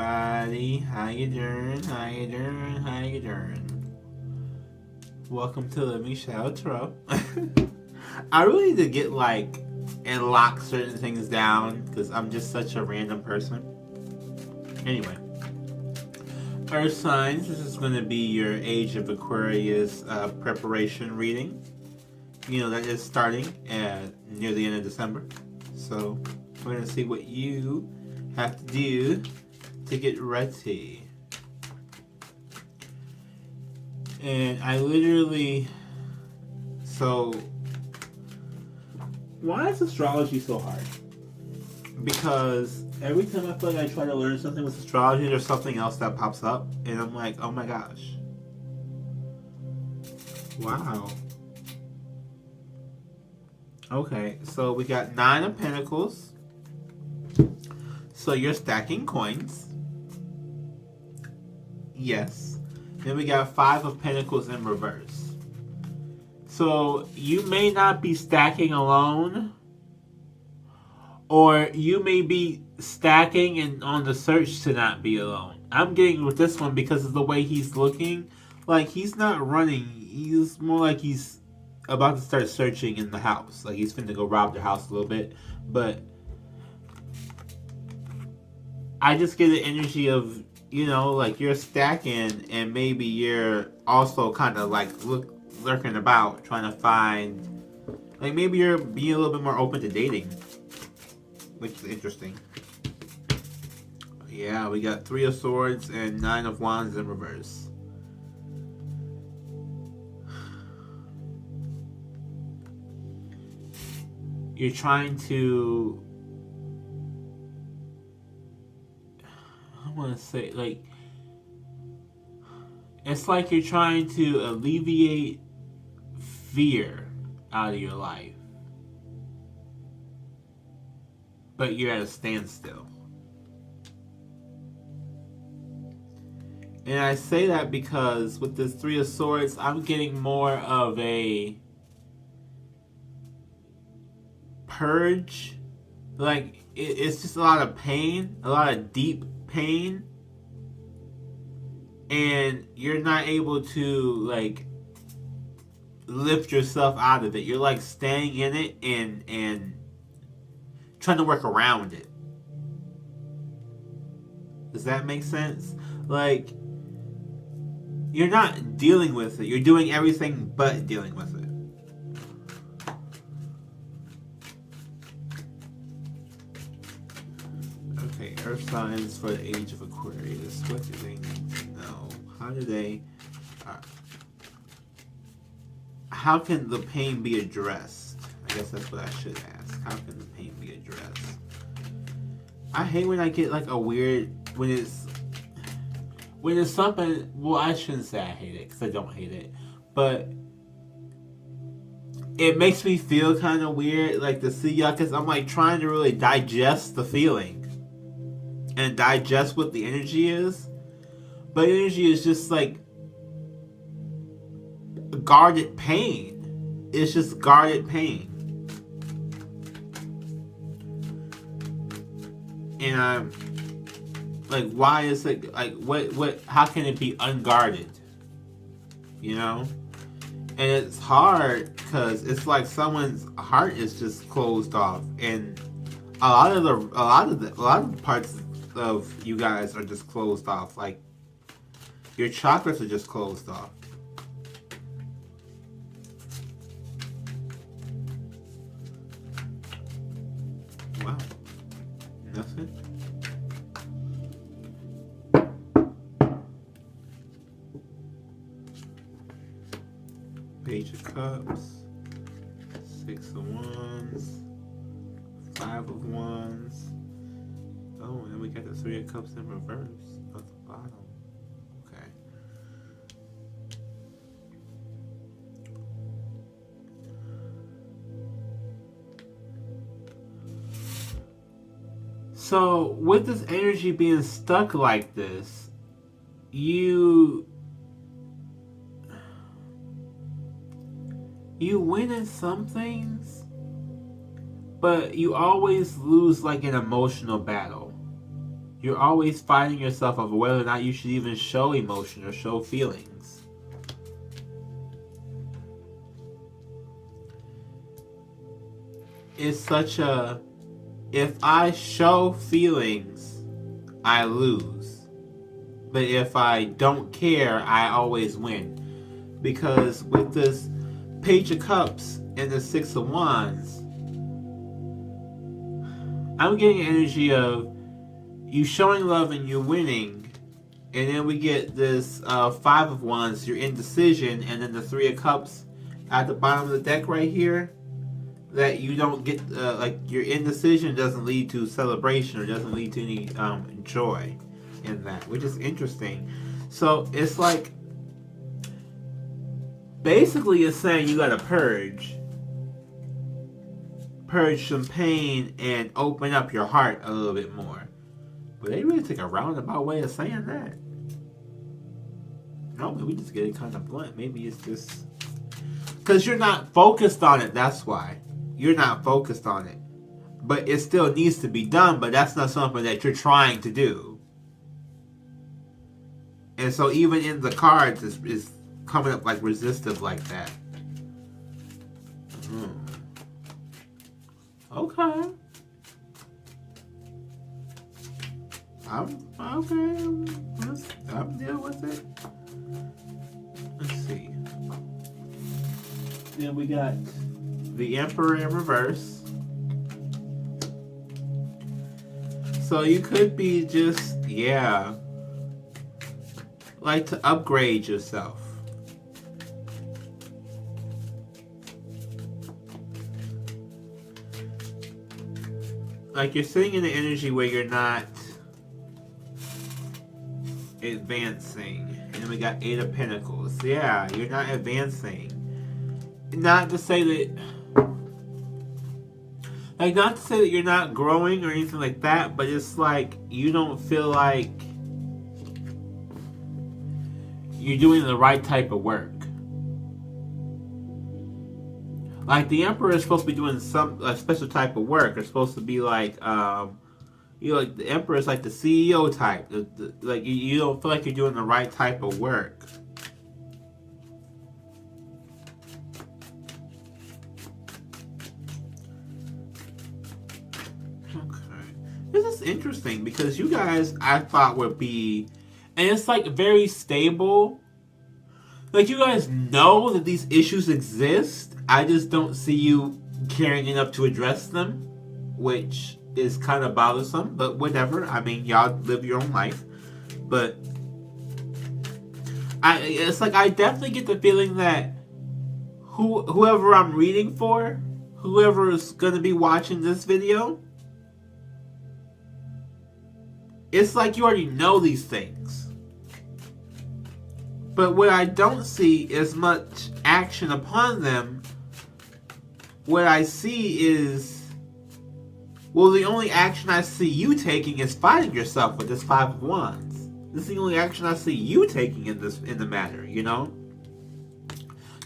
everybody. How you doing? How you doing? How you doing? Welcome to Let Me Shout Tarot. I really need to get and lock certain things down because I'm just such a random person. Anyway, Earth signs. This is going to be your Age of Aquarius preparation reading. You know that is starting near the end of December. So we're going to see what you have to do to get ready. And I literally... So, why is astrology so hard? Because every time I feel like I try to learn something with astrology, there's something else that pops up. And I'm like, oh my gosh. Wow. Okay, so we got 9 of Pentacles. So you're stacking coins. Yes. Then we got 5 of Pentacles in reverse. So you may not be stacking alone. Or you may be stacking and on the search to not be alone. I'm getting with this one because of the way he's looking. Like he's not running. He's more like he's about to start searching in the house. Like he's finna go rob the house a little bit. But I just get the energy of, like you're stacking and maybe you're also kind of lurking about trying to find, maybe you're being a little bit more open to dating, which is interesting. Yeah, we got 3 of Swords and 9 of Wands in reverse. You're trying to... I want to say, it's like you're trying to alleviate fear out of your life. But you're at a standstill. And I say that because with this 3 of Swords, I'm getting more of a purge. It's just a lot of pain, a lot of deep pain, and you're not able to lift yourself out of it. You're staying in it and trying to work around it. Does that make sense? You're not dealing with it. You're doing everything but dealing with it. Okay, Earth signs for the Age of Aquarius. What do they need to know? How do they... how can the pain be addressed? I guess that's what I should ask. How can the pain be addressed? I hate when I get a weird... When it's something... Well, I shouldn't say I hate it, because I don't hate it. But... it makes me feel kind of weird, to see y'all, because I'm trying to really digest the feeling. And digest what the energy is. But energy is just guarded pain. It's just guarded pain. And I'm why is it what how can it be unguarded? And it's hard because it's someone's heart is just closed off, and a lot of the parts of you guys are just closed off. Your chakras are just closed off. Wow. Nothing. Page of Cups. 6 of Wands. 5 of Wands. Oh, and then we got the 3 of Cups in reverse at the bottom. Okay. So, with this energy being stuck like this, you win in some things, but you always lose an emotional battle. You're always finding yourself over whether or not you should even show emotion or show feelings. It's such a, if I show feelings, I lose. But if I don't care, I always win. Because with this Page of Cups and the Six of Wands, I'm getting an energy of you showing love and you winning. And then we get this Five of Wands, your indecision, and then the Three of Cups at the bottom of the deck right here. That you don't get, like, your indecision doesn't lead to celebration or doesn't lead to any joy in that, which is interesting. So it's like, basically it's saying you gotta purge some pain and open up your heart a little bit more. But they really take a roundabout way of saying that. Normally we just get it kind of blunt. Maybe it's just because you're not focused on it, that's why. You're not focused on it. But it still needs to be done, but that's not something that you're trying to do. And so even in the cards, is coming up like resistive like that. Okay. I'm okay. I'm dealing with it. Let's see. Then we got the Emperor in reverse. So you could be just, like to upgrade yourself. Like you're sitting in an energy where you're not advancing. And we got Eight of Pentacles. Yeah, you're not advancing. Not to say that, like, not to say that you're not growing or anything like that, but it's like you don't feel like you're doing the right type of work. Like the Emperor is supposed to be doing some special type of work. It's supposed to be like, like the Emperor is like the CEO type. Like you don't feel like you're doing the right type of work. This is interesting because you guys, I thought, would be, and it's like very stable. Like you guys know that these issues exist. I just don't see you caring enough to address them, which is kind of bothersome, but whatever. I mean, y'all live your own life. But it's like I definitely get the feeling that whoever I'm reading for, whoever is going to be watching this video, it's like you already know these things. But what I don't see is much action upon them. What I see is, well, the only action I see you taking is fighting yourself with this Five of Wands. This is the only action I see you taking in the matter, you know?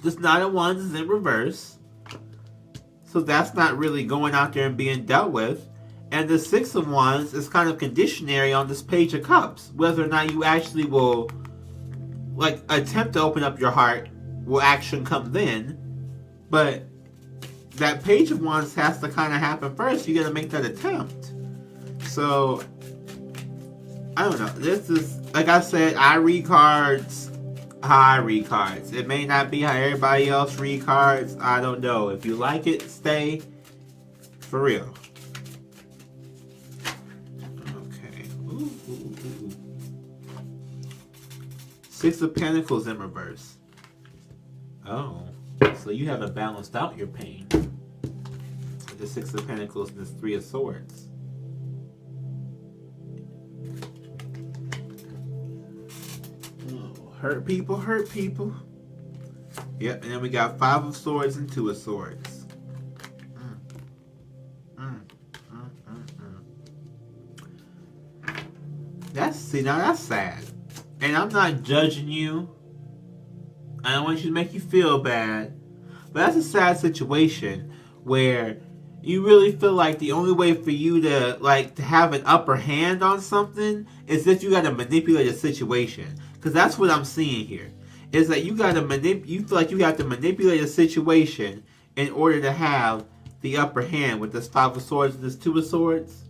This Knight of Wands is in reverse. So that's not really going out there and being dealt with. And the Six of Wands is kind of conditionary on this Page of Cups. Whether or not you actually will, like, attempt to open up your heart, will action come then. But that Page of Wands has to kind of happen first. You got to make that attempt. So, I don't know. This is, like I said, I read cards how I read cards. It may not be how everybody else read cards. I don't know. If you like it, stay. For real. Okay. Ooh. Six of Pentacles in reverse. Oh. So you haven't balanced out your pain. The Six of Pentacles and the Three of Swords. Oh, hurt people, hurt people. Yep, and then we got Five of Swords and Two of Swords. Now that's sad. And I'm not judging you. I don't want you to make you feel bad. But that's a sad situation where you really feel like the only way for you to to have an upper hand on something is if you got to manipulate a situation. Because that's what I'm seeing here. Is that you got to you feel like you have to manipulate a situation in order to have the upper hand with this Five of Swords and this Two of Swords.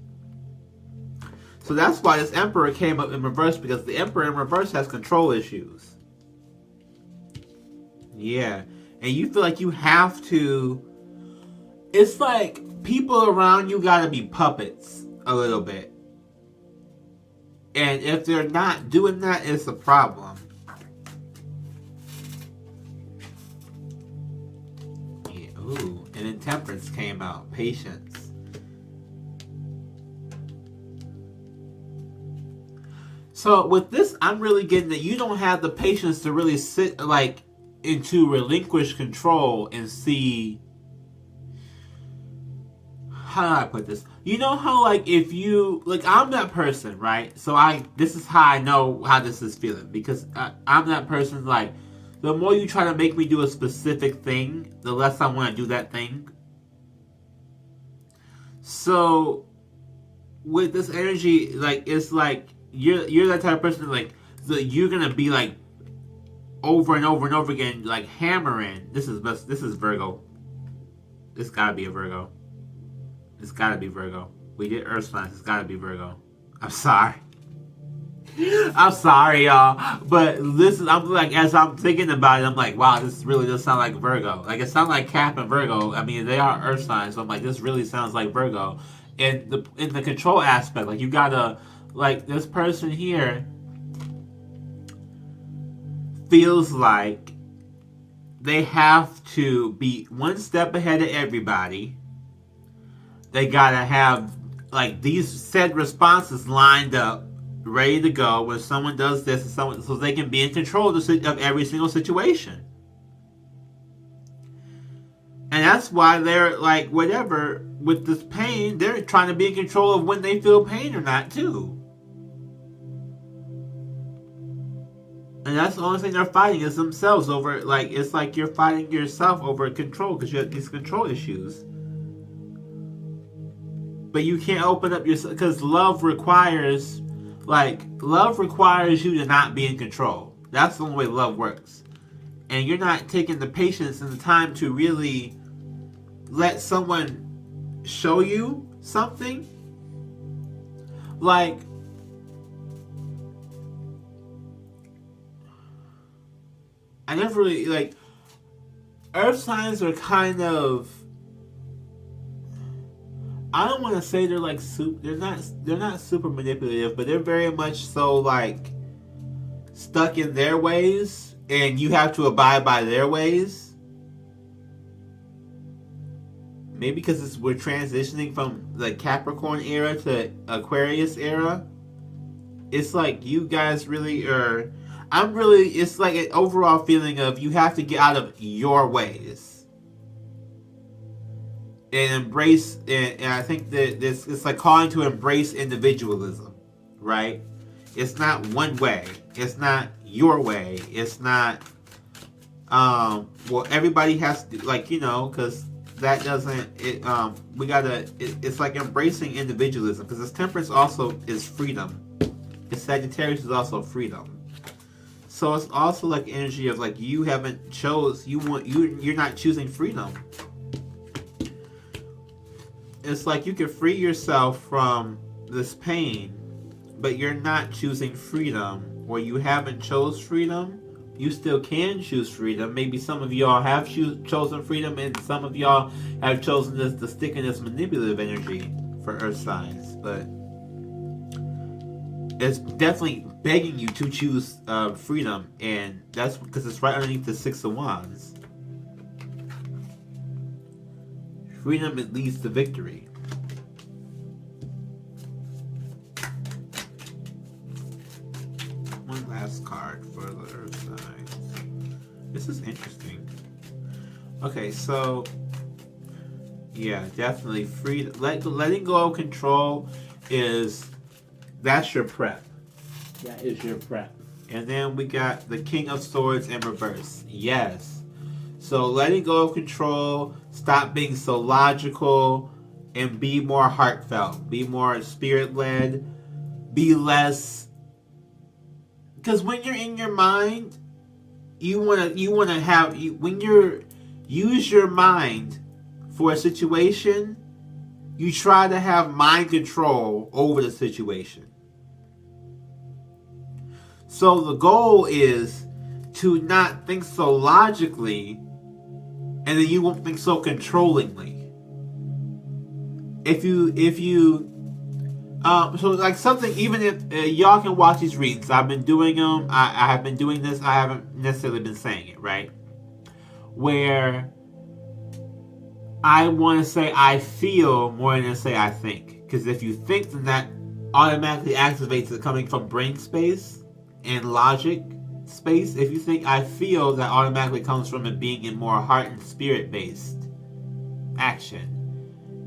So that's why this Emperor came up in reverse, because the Emperor in reverse has control issues. Yeah. And you feel like you have to... It's like people around you gotta be puppets a little bit. And if they're not doing that, it's a problem. Yeah, ooh, and then Temperance came out. Patience. So with this, I'm really getting that you don't have the patience to really sit into relinquish control and see... How do I put this? You know how if you I'm that person, right? So this is how I know how this is feeling, because I'm that person. The more you try to make me do a specific thing, the less I want to do that thing. So with this energy, it's you're that type of person so you're gonna be over and over and over again hammering. This is Virgo. This gotta be a Virgo. It's gotta be Virgo. We did Earth signs. It's gotta be Virgo. I'm sorry. I'm sorry, y'all. But I'm as I'm thinking about it, I'm like, wow, this really does sound like Virgo. It sounds like Cap and Virgo. I mean, they are Earth signs. So I'm like, this really sounds like Virgo. And in the control aspect, you gotta, this person here feels like they have to be one step ahead of everybody. They gotta have these said responses lined up, ready to go when someone does this, and so they can be in control of every single situation. And that's why they're whatever with this pain, they're trying to be in control of when they feel pain or not too. And that's the only thing they're fighting is themselves over. It's like you're fighting yourself over control because you have these control issues. But you can't open up yourself because love requires you to not be in control. That's the only way love works. And you're not taking the patience and the time to really let someone show you something. I never really Earth signs are kind of... I don't want to say they're they're not super manipulative, but they're very much so stuck in their ways, and you have to abide by their ways. Maybe because we're transitioning from the Capricorn era to Aquarius era. It's you guys really are... it's an overall feeling of you have to get out of your ways. And embrace, and I think that it's calling to embrace individualism, right? It's not one way. It's not your way. It's not, everybody has to, because that doesn't, it's embracing individualism, because this Temperance also is freedom. This Sagittarius is also freedom. So it's also energy of you haven't you're not choosing freedom. It's you can free yourself from this pain, but you're not choosing freedom, or you haven't chose freedom. You still can choose freedom. Maybe some of y'all have chosen freedom, and some of y'all have chosen to stick in this manipulative energy for Earth signs. But it's definitely begging you to choose freedom, and that's because it's right underneath the Six of Wands. Freedom, it leads to victory. One last card for the Earth signs. This is interesting. Okay, so yeah, definitely letting go of control that's your prep. That is your prep. And then we got the King of Swords in reverse. Yes. So letting go of control, stop being so logical, and be more heartfelt, be more spirit-led, be less, because when you're in your mind, when you're use your mind for a situation, you try to have mind control over the situation. So the goal is to not think so logically, and then you won't think so controllingly. So like something, even if y'all can watch these readings, I've been doing them. I have been doing this. I haven't necessarily been saying it, right? Where I want to say I feel more than say I think, because if you think, then that automatically activates it coming from brain space and logic space. If you think I feel, that automatically comes from it being in more heart and spirit based action.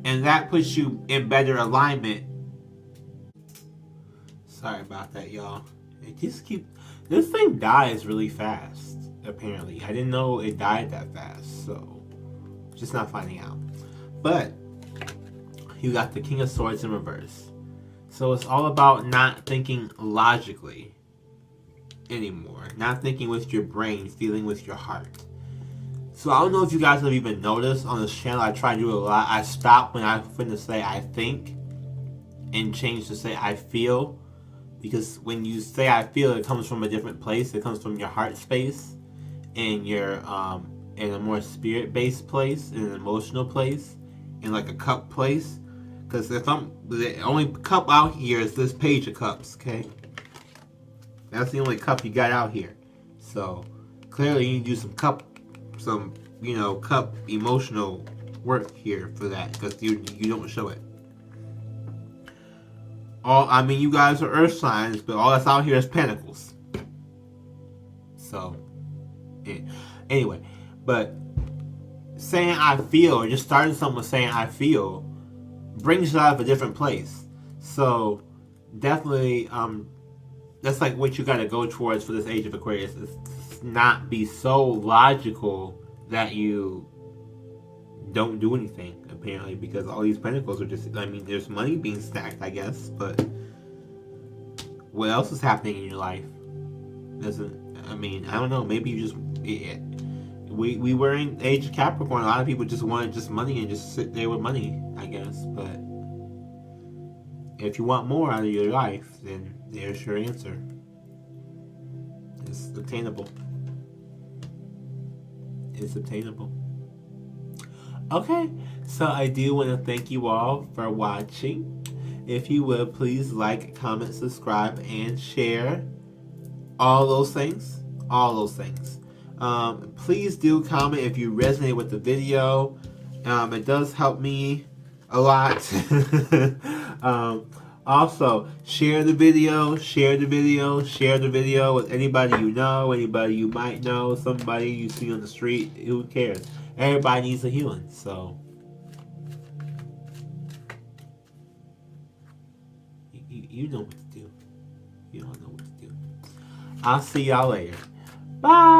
And that puts you in better alignment. Sorry about that, y'all. This thing dies really fast, apparently. I didn't know it died that fast, so just not finding out. But you got the King of Swords in reverse. So it's all about not thinking logically anymore. Not thinking with your brain, feeling with your heart. So I don't know if you guys have even noticed on this channel, I try to do it a lot. I stop when I finna say I think and change to say I feel. Because when you say I feel, it comes from a different place. It comes from your heart space and your in a more spirit-based place, in an emotional place, in like a cup place. Because the only cup out here is this page of cups, okay? That's the only cup you got out here. So clearly you need to do some cup emotional work here for that, because you don't show it. You guys are earth signs, but all that's out here is pentacles. So, yeah. Anyway, but saying I feel, or just starting something with saying I feel, brings you out of a different place. So, definitely, that's like what you got to go towards for this age of Aquarius. Is not be so logical that you don't do anything, apparently, because all these pentacles are just, there's money being stacked, I guess, but what else is happening in your life? I don't know, maybe you just, we were in age of Capricorn, a lot of people just wanted just money and just sit there with money, I guess, but if you want more out of your life, then there's your answer. It's obtainable. It's obtainable. Okay, so I do want to thank you all for watching. If you would, please like, comment, subscribe, and share. All those things. All those things. Please do comment if you resonate with the video. It does help me a lot. Also, share the video with anybody you know, anybody you might know, somebody you see on the street. Who cares? Everybody needs a healing, so you know what to do. You all know what to do. I'll see y'all later. Bye.